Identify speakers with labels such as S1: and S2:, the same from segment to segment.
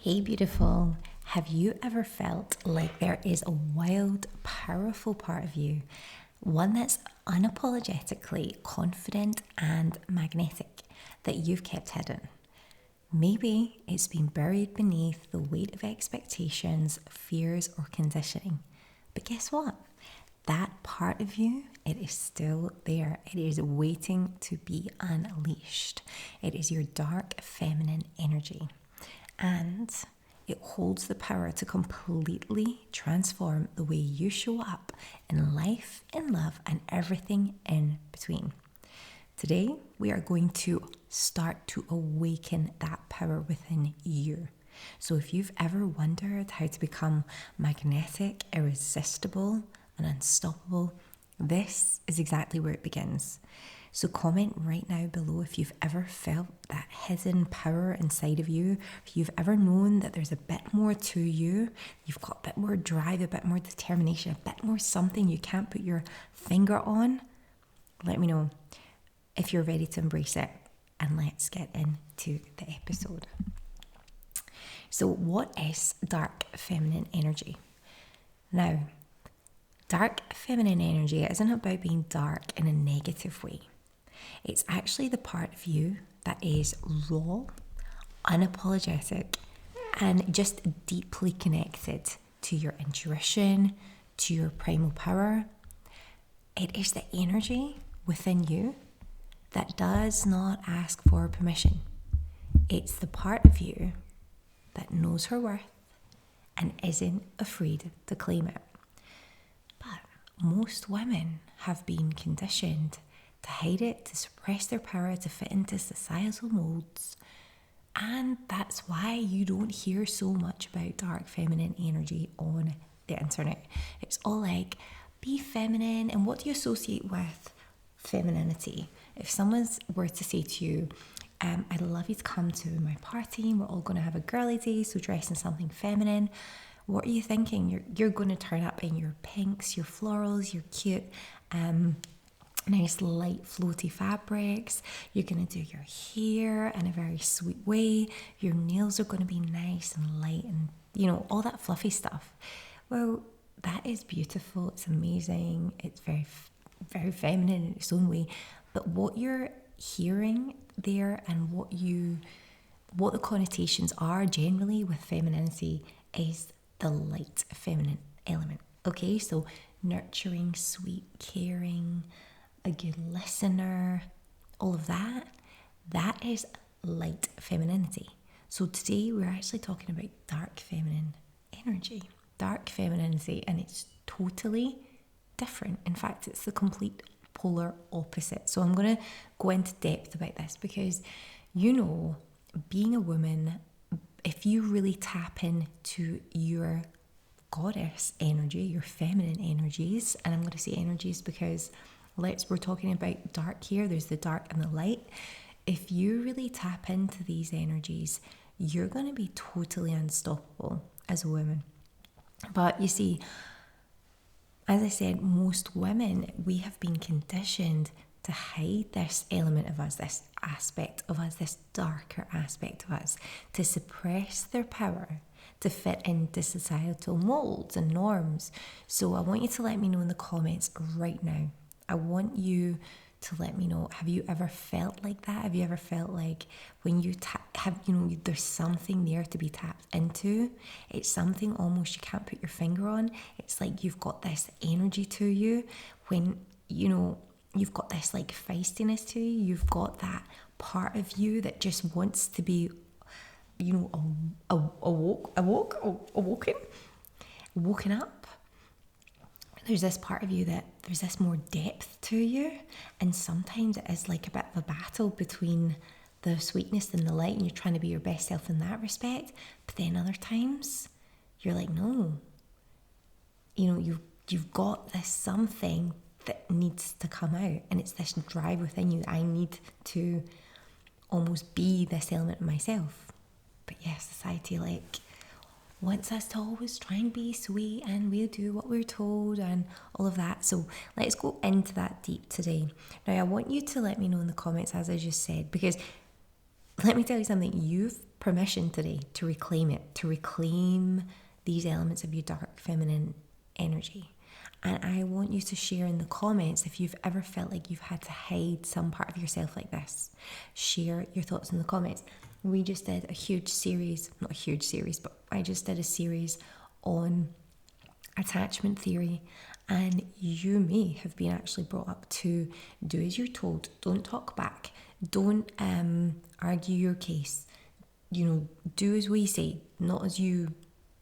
S1: Hey, beautiful. Have you ever felt like there is a wild, powerful part of you, one that's unapologetically confident and magnetic that you've kept hidden? Maybe it's been buried beneath the weight of expectations, fears, or conditioning. But guess what? That part of you, it is still there. It is waiting to be unleashed. It is your dark feminine energy. And it holds the power to completely transform the way you show up in life, in love, and everything in between. Today, we are going to start to awaken that power within you. So, if you've ever wondered how to become magnetic, irresistible, and unstoppable, this is exactly where it begins. So comment right now below if you've ever felt that hidden power inside of you, if you've ever known that there's a bit more to you, you've got a bit more drive, a bit more determination, a bit more something you can't put your finger on. Let me know if you're ready to embrace it, and let's get into the episode. So what is dark feminine energy? Now, dark feminine energy isn't about being dark in a negative way. It's actually the part of you that is raw, unapologetic, and just deeply connected to your intuition, to your primal power. It is the energy within you that does not ask for permission. It's the part of you that knows her worth and isn't afraid to claim it. But most women have been conditioned to hide it, to suppress their power, to fit into societal molds. And that's why you don't hear so much about dark feminine energy on the internet. It's all like, be feminine. And what do you associate with femininity? If someone were to say to you, I'd love you to come to my party and we're all going to have a girly day, so dress in something feminine. What are you thinking? You're going to turn up in your pinks, your florals, your cute nice light floaty fabrics. You're going to do your hair in a very sweet way. Your nails are going to be nice and light and, all that fluffy stuff. Well, that is beautiful. It's amazing. It's very, very feminine in its own way. But what you're hearing there and what the connotations are generally with femininity is the light feminine element. Okay, so nurturing, sweet, caring, a good listener, all of that is light femininity. So today we're actually talking about dark feminine energy, dark femininity, and it's totally different. In fact, it's the complete polar opposite. So I'm going to go into depth about this because, being a woman, if you really tap into your goddess energy, your feminine energies, and I'm going to say energies because we're talking about dark here. There's the dark and the light. If you really tap into these energies, you're going to be totally unstoppable as a woman. But you see, as I said, most women, we have been conditioned to hide this element of us, this aspect of us, this darker aspect of us, to suppress their power, to fit into societal molds and norms. So I want you to let me know in the comments right now. I want you to let me know, have you ever felt like that? Have you ever felt like when you there's something there to be tapped into? It's something almost you can't put your finger on. It's like you've got this energy to you when, you've got this like feistiness to you. You've got that part of you that just wants to be, woken up. There's this part of you that there's this more depth to you, and sometimes it is like a bit of a battle between the sweetness and the light, and you're trying to be your best self in that respect. But then other times you're like, no, you've got this something that needs to come out, and it's this drive within you that I need to almost be this element of myself. But yes, society wants us to always try and be sweet, and we'll do what we're told and all of that. So let's go into that deep today. Now, I want you to let me know in the comments, as I just said, because let me tell you something, you've permission today to reclaim it, to reclaim these elements of your dark feminine energy. And I want you to share in the comments if you've ever felt like you've had to hide some part of yourself like this. Share your thoughts in the comments. We just did a huge series, not a huge series, but I just did a series on attachment theory, and you may have been actually brought up to do as you're told. Don't talk back. Don't argue your case. Do as we say, not as you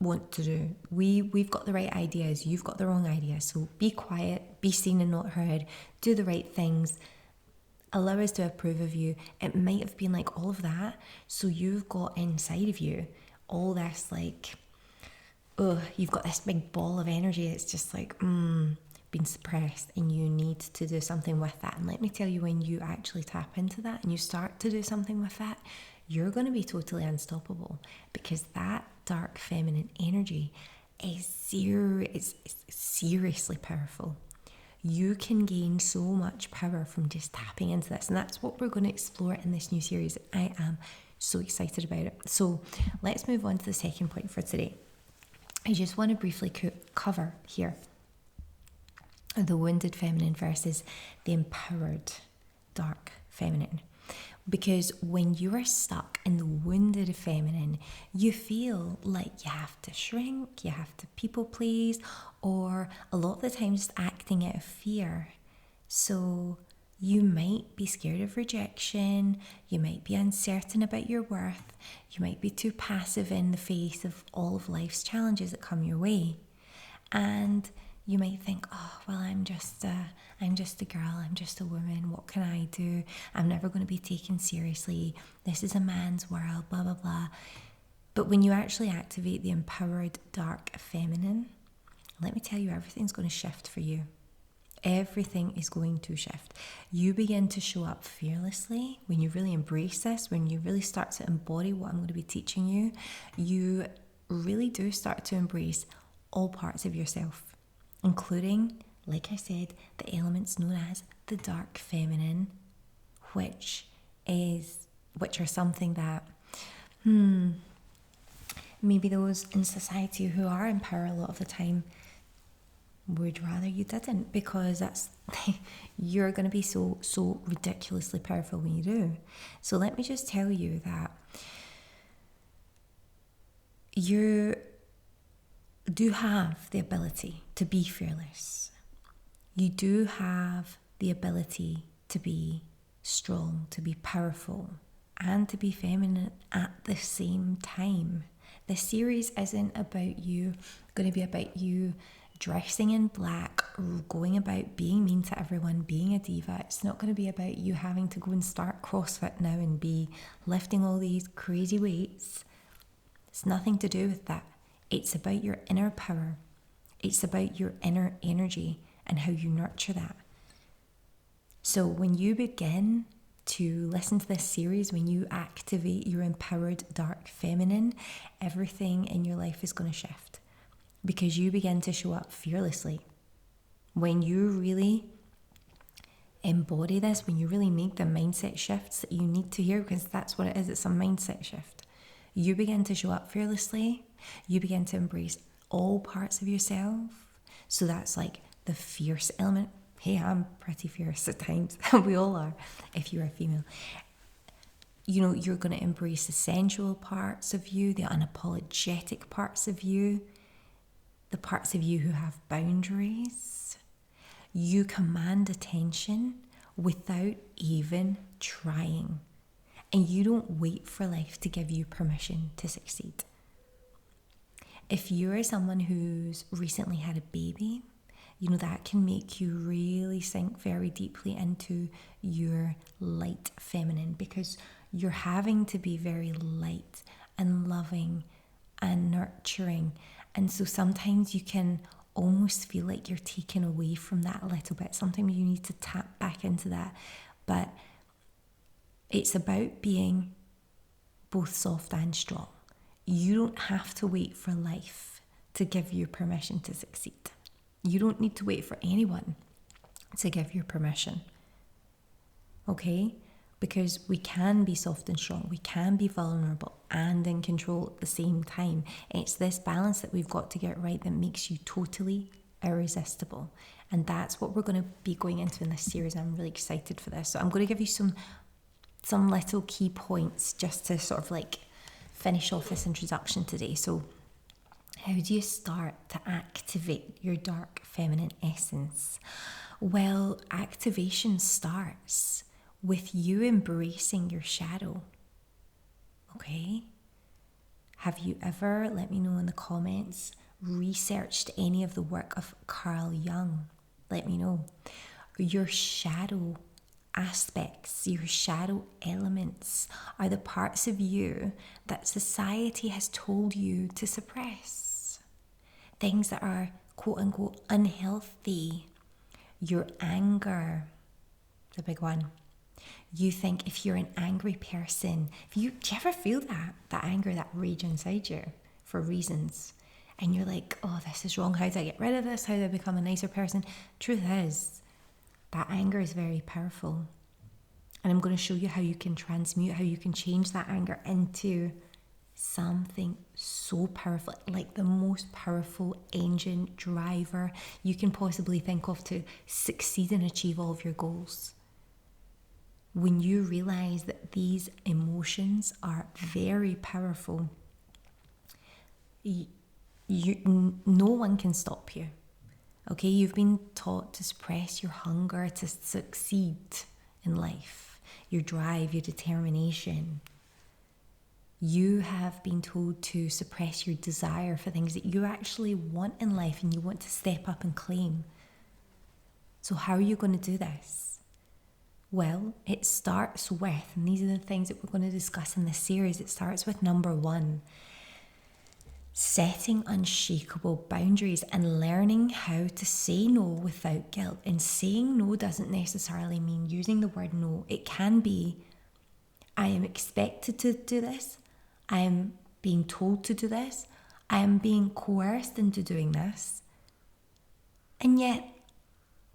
S1: want to do. We've got the right ideas, you've got the wrong ideas. So be quiet, be seen and not heard, do the right things, allow us to approve of you. It might have been like all of that, so you've got inside of you all this you've got this big ball of energy that's just been suppressed, and you need to do something with that. And let me tell you, when you actually tap into that and you start to do something with that, you're going to be totally unstoppable, because that dark feminine energy is seriously powerful. You can gain so much power from just tapping into this, and that's what we're going to explore in this new series. I am so excited about it. So let's move on to the second point for today. I just want to briefly cover here the wounded feminine versus the empowered dark feminine. Because when you are stuck in the wounded feminine, you feel like you have to shrink, you have to people please, or a lot of the time just acting out of fear. So you might be scared of rejection, you might be uncertain about your worth, you might be too passive in the face of all of life's challenges that come your way. And you might think, oh, well, I'm just a girl, I'm just a woman, what can I do? I'm never going to be taken seriously. This is a man's world, blah, blah, blah. But when you actually activate the empowered dark feminine, let me tell you, everything's going to shift for you. Everything is going to shift. You begin to show up fearlessly when you really embrace this, when you really start to embody what I'm going to be teaching you. You really do start to embrace all parts of yourself, including, like I said, the elements known as the dark feminine, which are something that maybe those in society who are in power a lot of the time would rather you didn't, because that's you're going to be so ridiculously powerful when you do. So let me just tell you that you do have the ability to be fearless. You do have the ability to be strong, to be powerful, and to be feminine at the same time. This series isn't going to be about you dressing in black, going about being mean to everyone, being a diva. It's not going to be about you having to go and start CrossFit now and be lifting all these crazy weights. It's nothing to do with that. It's about your inner power. It's about your inner energy and how you nurture that. So when you begin to listen to this series, when you activate your empowered dark feminine, everything in your life is going to shift, because you begin to show up fearlessly. When you really embody this, when you really make the mindset shifts that you need to hear, because that's what it is, it's a mindset shift. You begin to show up fearlessly. You begin to embrace all parts of yourself. So that's like the fierce element. Hey, I'm pretty fierce at times. We all are, if you're a female. You're going to embrace the sensual parts of you, the unapologetic parts of you, the parts of you who have boundaries. You command attention without even trying. And you don't wait for life to give you permission to succeed. If you're someone who's recently had a baby, that can make you really sink very deeply into your light feminine, because you're having to be very light and loving and nurturing. And so sometimes you can almost feel like you're taken away from that a little bit. Sometimes you need to tap back into that. But it's about being both soft and strong. You don't have to wait for life to give you permission to succeed. You don't need to wait for anyone to give you permission. Okay? Because we can be soft and strong. We can be vulnerable. and in control at the same time. It's this balance that we've got to get right that makes you totally irresistible. And that's what we're going to be going into in this series. I'm really excited for this. So I'm going to give you some little key points just to sort of like finish off this introduction today. So how do you start to activate your dark feminine essence? Well, activation starts with you embracing your shadow. Okay? Have you ever, let me know in the comments, researched any of the work of Carl Jung? Let me know. Your shadow aspects, your shadow elements are the parts of you that society has told you to suppress. Things that are quote unquote unhealthy. Your anger, the big one. You think if you're an angry person, do you ever feel that anger, that rage inside you for reasons? And you're like, oh, this is wrong. How do I get rid of this? How do I become a nicer person? Truth is, that anger is very powerful. And I'm going to show you how you can transmute, how you can change that anger into something so powerful, like the most powerful engine driver you can possibly think of to succeed and achieve all of your goals. When you realize that these emotions are very powerful, no one can stop you. Okay, you've been taught to suppress your hunger to succeed in life, your drive, your determination. You have been told to suppress your desire for things that you actually want in life and you want to step up and claim. So how are you going to do this? Well, it starts with, and these are the things that we're going to discuss in this series, it starts with number 1, setting unshakable boundaries and learning how to say no without guilt. And saying no doesn't necessarily mean using the word no. It can be, I am expected to do this, I am being told to do this, I am being coerced into doing this, and yet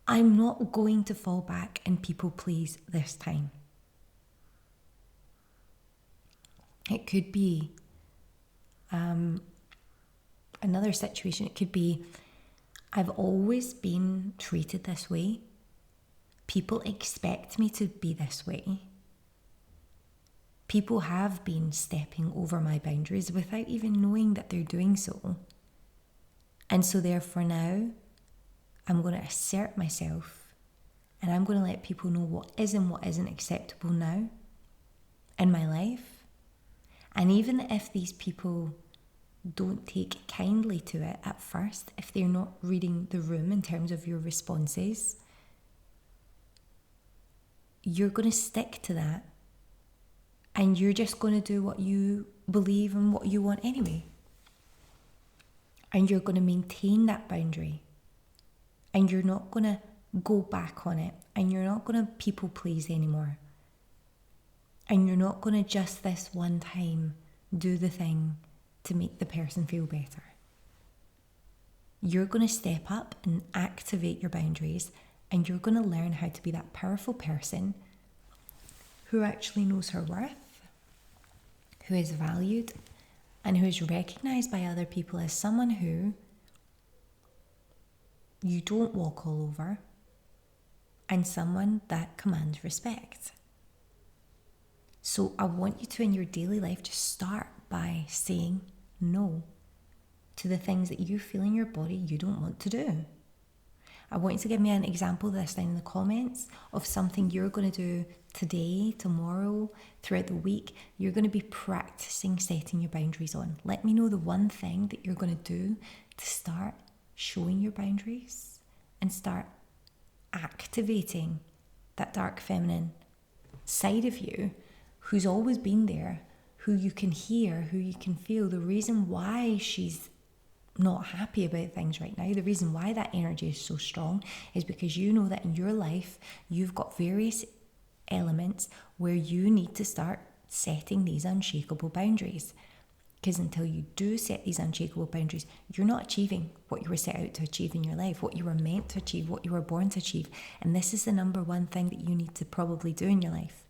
S1: I'm not going to fall back and people please this time. It could be another situation. It could be, I've always been treated this way. People expect me to be this way. People have been stepping over my boundaries without even knowing that they're doing so. And so therefore now, I'm going to assert myself and I'm going to let people know what is and what isn't acceptable now in my life. And even if these people don't take kindly to it at first, if they're not reading the room in terms of your responses, you're going to stick to that. And you're just going to do what you believe and what you want anyway. And you're going to maintain that boundary. And you're not going to go back on it. And you're not going to people please anymore. And you're not going to just this one time do the thing to make the person feel better. You're going to step up and activate your boundaries. And you're going to learn how to be that powerful person who actually knows her worth, who is valued, and who is recognized by other people as someone who you don't walk all over, and someone that commands respect. So I want you to, in your daily life, just start by saying no to the things that you feel in your body you don't want to do. I want you to give me an example of this down in the comments of something you're going to do today, tomorrow, throughout the week. You're going to be practicing setting your boundaries on. Let me know the one thing that you're going to do to start showing your boundaries and start activating that dark feminine side of you who's always been there, who you can hear, who you can feel. The reason why she's not happy about things right now, the reason why that energy is so strong is because you know that in your life you've got various elements where you need to start setting these unshakable boundaries. Because until you do set these unshakable boundaries, you're not achieving what you were set out to achieve in your life, what you were meant to achieve, what you were born to achieve. And this is the number one thing that you need to probably do in your life.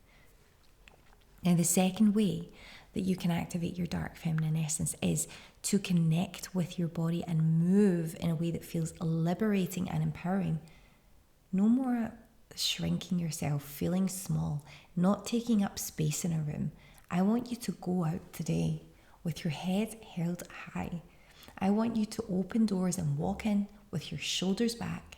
S1: Now, the second way that you can activate your dark feminine essence is to connect with your body and move in a way that feels liberating and empowering. No more shrinking yourself, feeling small, not taking up space in a room. I want you to go out today with your head held high. I want you to open doors and walk in with your shoulders back,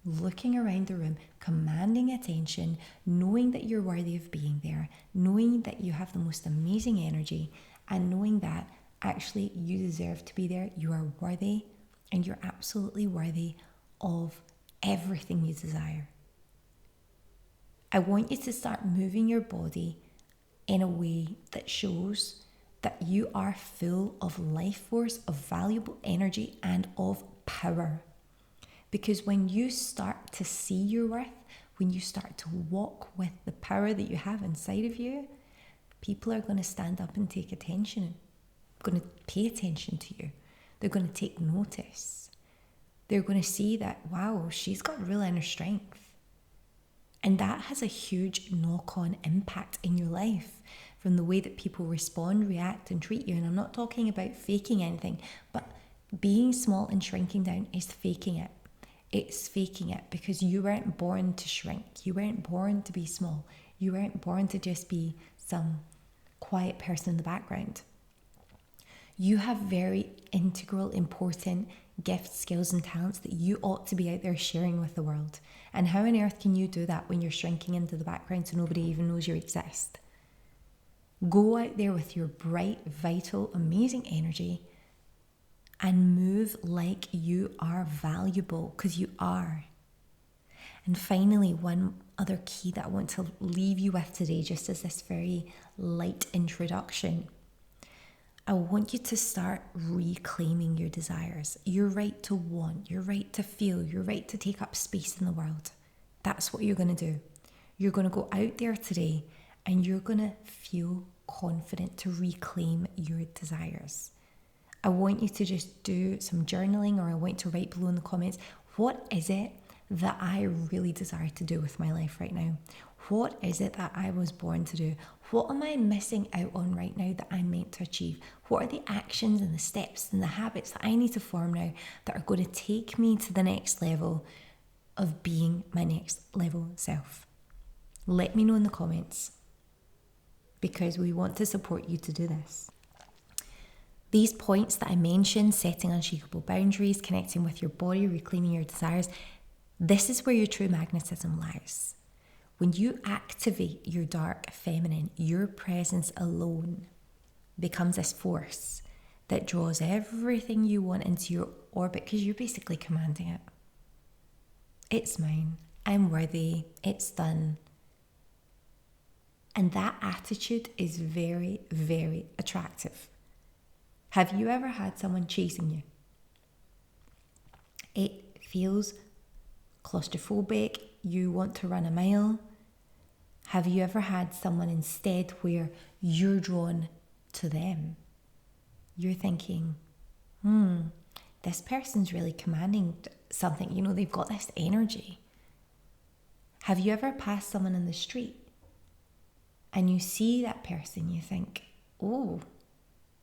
S1: looking around the room, commanding attention, knowing that you're worthy of being there, knowing that you have the most amazing energy, and knowing that actually you deserve to be there. You are worthy, and you're absolutely worthy of everything you desire. I want you to start moving your body in a way that shows that you are full of life force, of valuable energy, and of power. Because when you start to see your worth, when you start to walk with the power that you have inside of you, people are going to stand up and take attention, going to pay attention to you. They're going to take notice. They're going to see that, wow, she's got real inner strength. And that has a huge knock-on impact in your life from the way that people respond, react, and treat you. And I'm not talking about faking anything, but being small and shrinking down is faking it. It's faking it because you weren't born to shrink. You weren't born to be small. You weren't born to just be some quiet person in the background. You have very integral, important gifts, skills, and talents that you ought to be out there sharing with the world. And how on earth can you do that when you're shrinking into the background so nobody even knows you exist? Go out there with your bright, vital, amazing energy and move like you are valuable, because you are. And finally, one other key that I want to leave you with today, just as this very light introduction, I want you to start reclaiming your desires, your right to want, your right to feel, your right to take up space in the world. That's what you're going to do. You're going to go out there today and you're going to feel confident to reclaim your desires. I want you to just do some journaling, or I want you to write below in the comments, what is it that I really desire to do with my life right now? What is it that I was born to do? What am I missing out on right now that I'm meant to achieve? What are the actions and the steps and the habits that I need to form now that are going to take me to the next level of being my next level self? Let me know in the comments, because we want to support you to do this. These points that I mentioned, setting unshakable boundaries, connecting with your body, reclaiming your desires, this is where your true magnetism lies. When you activate your dark feminine, your presence alone becomes this force that draws everything you want into your orbit, because you're basically commanding it. It's mine. I'm worthy. It's done. And that attitude is very, very attractive. Have you ever had someone chasing you? It feels claustrophobic. You want to run a mile. Have you ever had someone instead where you're drawn to them? You're thinking, this person's really commanding something. You know, they've got this energy. Have you ever passed someone in the street and you see that person, you think, oh,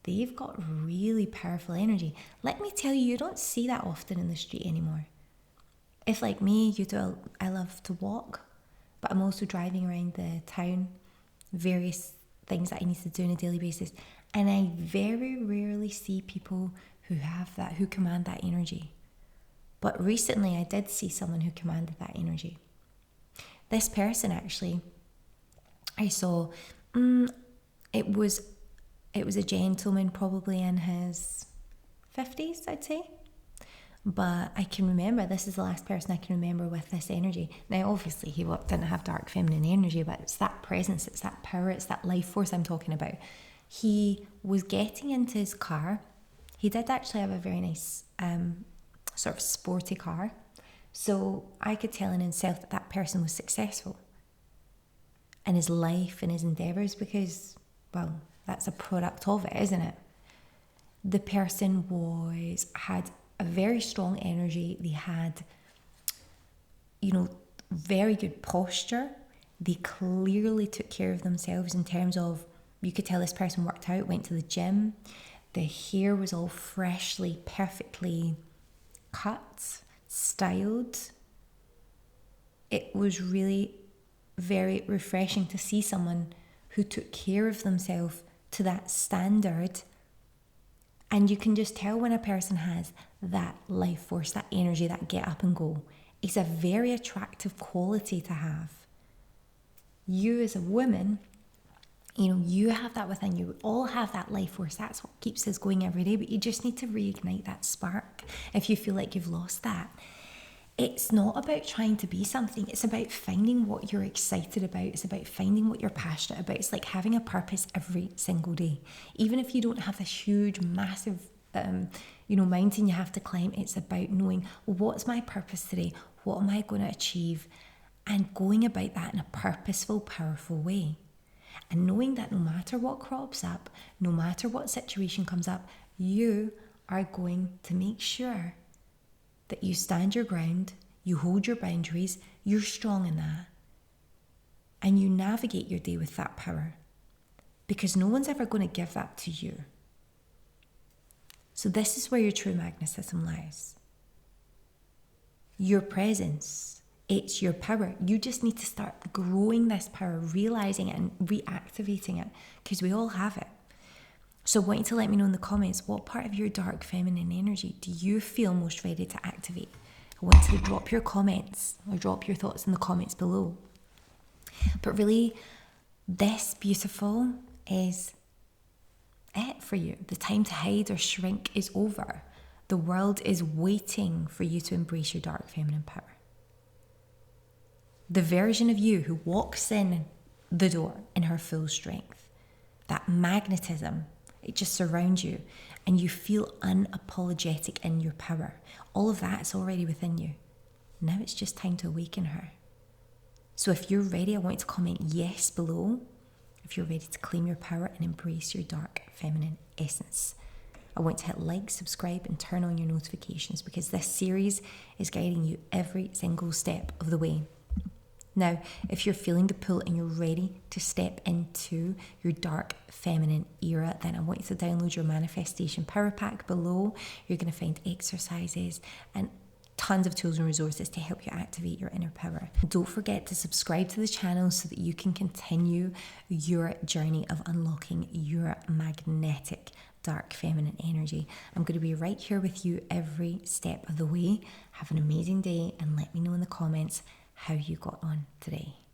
S1: they've got really powerful energy. Let me tell you, you don't see that often in the street anymore. If like me, I love to walk, but I'm also driving around the town, various things that I need to do on a daily basis. And I very rarely see people who have that, who command that energy. But recently I did see someone who commanded that energy. This person actually, I saw, it was a gentleman, probably in his 50s, I'd say. But I can remember, this is the last person I can remember with this energy. Now, obviously, he didn't have dark feminine energy, but it's that presence, it's that power, it's that life force I'm talking about. He was getting into his car. He did actually have a very nice sort of sporty car. So I could tell in himself that person was successful in his life and his endeavours, because, well, that's a product of it, isn't it? The person had a very strong energy. They had, very good posture. They clearly took care of themselves in terms of You could tell this person worked out, went to the gym. The hair was all freshly, perfectly cut, styled. It was really very refreshing to see someone who took care of themselves to that standard. And you can just tell when a person has that life force, that energy, that get up and go. It's a very attractive quality to have. You as a woman, you have that within you. We all have that life force. That's what keeps us going every day. But you just need to reignite that spark if you feel like you've lost that. It's not about trying to be something. It's about finding what you're excited about. It's about finding what you're passionate about. It's like having a purpose every single day. Even if you don't have this huge, massive, mountain you have to climb, it's about knowing, well, what's my purpose today? What am I going to achieve? And going about that in a purposeful, powerful way. And knowing that no matter what crops up, no matter what situation comes up, you are going to make sure that you stand your ground, you hold your boundaries, you're strong in that, and you navigate your day with that power, because no one's ever going to give that to you. So this is where your true magnetism lies. Your presence, it's your power. You just need to start growing this power, realizing it and reactivating it, because we all have it. So I want you to let me know in the comments, what part of your dark feminine energy do you feel most ready to activate? I want you to drop your comments or drop your thoughts in the comments below. But really, this beautiful is it for you. The time to hide or shrink is over. The world is waiting for you to embrace your dark feminine power. The version of you who walks in the door in her full strength, that magnetism, it just surrounds you and you feel unapologetic in your power. All of that is already within you. Now it's just time to awaken her. So if you're ready, I want you to comment yes below if you're ready to claim your power and embrace your dark feminine essence. I want to hit like, subscribe and turn on your notifications, because this series is guiding you every single step of the way. Now, if you're feeling the pull and you're ready to step into your dark feminine era, then I want you to download your manifestation power pack below. You're going to find exercises and tons of tools and resources to help you activate your inner power. Don't forget to subscribe to the channel so that you can continue your journey of unlocking your magnetic dark feminine energy. I'm going to be right here with you every step of the way. Have an amazing day and let me know in the comments how you got on today.